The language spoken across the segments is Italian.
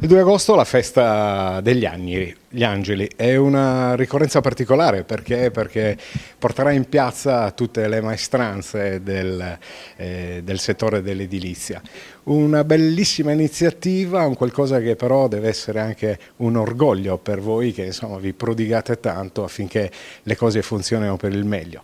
Il 2 agosto la festa gli angeli, è una ricorrenza particolare perché porterà in piazza tutte le maestranze del settore dell'edilizia. Una bellissima iniziativa, un qualcosa che però deve essere anche un orgoglio per voi che insomma vi prodigate tanto affinché le cose funzionino per il meglio.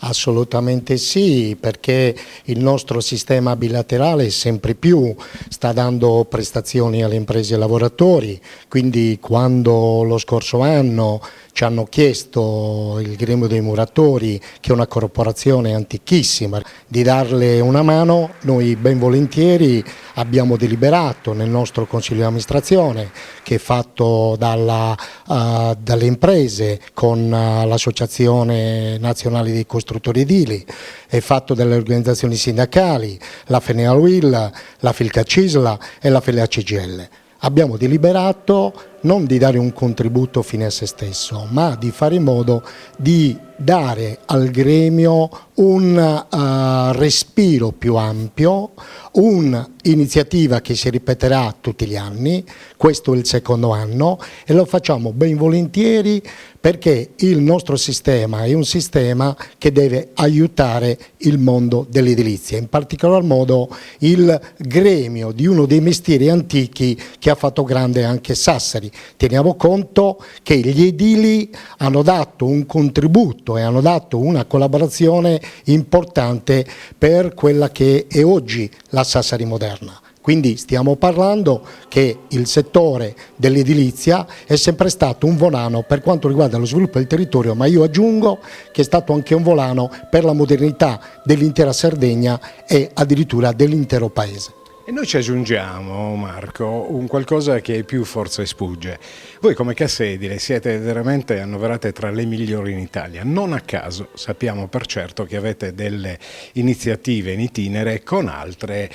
Assolutamente sì, perché il nostro sistema bilaterale sempre più sta dando prestazioni alle imprese e ai lavoratori, quindi quando lo scorso anno ci hanno chiesto il gremio dei muratori, che è una corporazione antichissima, di darle una mano, noi ben volentieri abbiamo deliberato nel nostro consiglio di amministrazione, che è fatto dalle imprese con l'Associazione Nazionale dei Costruttori Edili, è fatto dalle organizzazioni sindacali, la FENEALWIL, la FILCA-CISLA e la FELEA-CGIL. Abbiamo deliberato non di dare un contributo fine a se stesso, ma di fare in modo di dare al gremio un respiro più ampio, un'iniziativa che si ripeterà tutti gli anni, questo è il secondo anno e lo facciamo ben volentieri perché il nostro sistema è un sistema che deve aiutare il mondo dell'edilizia, in particolar modo il gremio di uno dei mestieri antichi che ha fatto grande anche Sassari. Teniamo conto che gli edili hanno dato un contributo e hanno dato una collaborazione importante per quella che è oggi la Sassari moderna. Quindi stiamo parlando che il settore dell'edilizia è sempre stato un volano per quanto riguarda lo sviluppo del territorio, ma io aggiungo che è stato anche un volano per la modernità dell'intera Sardegna e addirittura dell'intero paese. E noi ci aggiungiamo, Marco, un qualcosa che più forse sfugge. Voi come Casse Edile siete veramente annoverate tra le migliori in Italia. Non a caso sappiamo per certo che avete delle iniziative in itinere con altre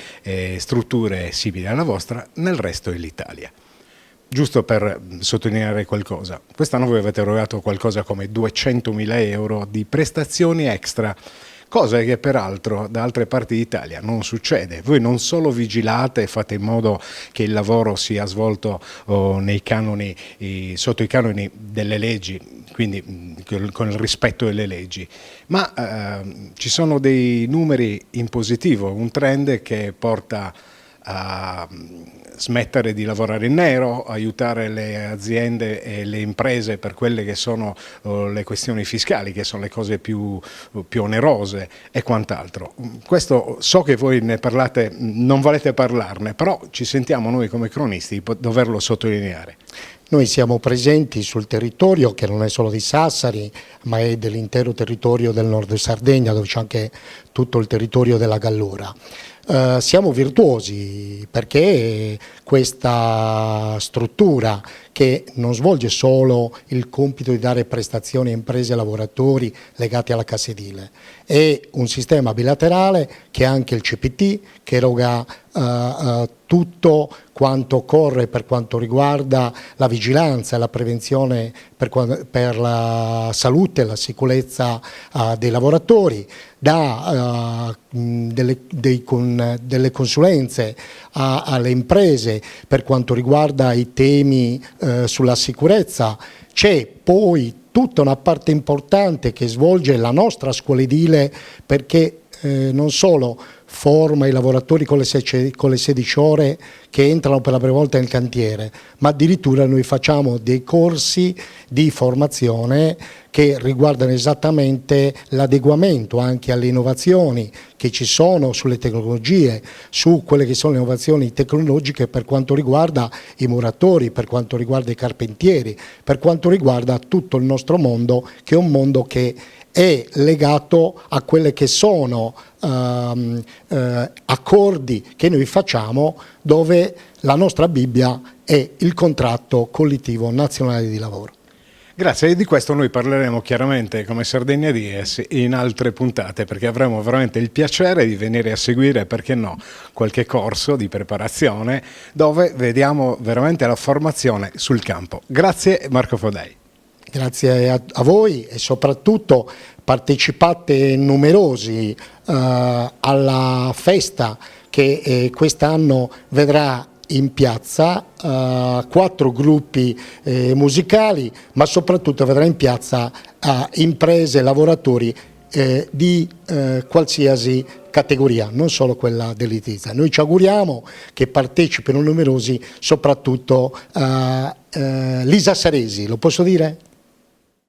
strutture simili alla vostra nel resto dell'Italia. Giusto per sottolineare qualcosa, quest'anno voi avete erogato qualcosa come 200.000 euro di prestazioni extra, cosa che peraltro da altre parti d'Italia non succede. Voi non solo vigilate e fate in modo che il lavoro sia svolto nei canoni, sotto i canoni delle leggi, quindi con il rispetto delle leggi, ma ci sono dei numeri in positivo, un trend che porta a smettere di lavorare in nero, aiutare le aziende e le imprese per quelle che sono le questioni fiscali, che sono le cose più onerose e quant'altro. Questo so che voi ne parlate, non volete parlarne, però ci sentiamo noi come cronisti di doverlo sottolineare. Noi siamo presenti sul territorio che non è solo di Sassari, ma è dell'intero territorio del nord Sardegna, dove c'è anche tutto il territorio della Gallura. Siamo virtuosi perché questa struttura che non svolge solo il compito di dare prestazioni a imprese e lavoratori legati alla Cassa Edile, è un sistema bilaterale che ha anche il CPT che eroga tutto quanto occorre per quanto riguarda la vigilanza e la prevenzione per la salute e la sicurezza dei lavoratori, dà delle consulenze alle imprese per quanto riguarda i temi sulla sicurezza. C'è poi tutta una parte importante che svolge la nostra scuola edile perché non solo forma i lavoratori con le 16 ore che entrano per la prima volta nel cantiere, ma addirittura noi facciamo dei corsi di formazione che riguardano esattamente l'adeguamento anche alle innovazioni che ci sono sulle tecnologie, su quelle che sono le innovazioni tecnologiche per quanto riguarda i muratori, per quanto riguarda i carpentieri, per quanto riguarda tutto il nostro mondo, che è un mondo che è legato a quelle che sono accordi che noi facciamo dove la nostra Bibbia è il contratto collettivo nazionale di lavoro. Grazie, e di questo noi parleremo chiaramente come Sardegna DS in altre puntate, perché avremo veramente il piacere di venire a seguire, perché no, qualche corso di preparazione dove vediamo veramente la formazione sul campo. Grazie Marco Fodei. Grazie a voi e soprattutto partecipate numerosi alla festa che quest'anno vedrà in piazza 4 gruppi musicali, ma soprattutto vedrà in piazza imprese, lavoratori di qualsiasi categoria, non solo quella dell'edilizia. Noi ci auguriamo che partecipino numerosi, soprattutto Lisa Saresi, lo posso dire?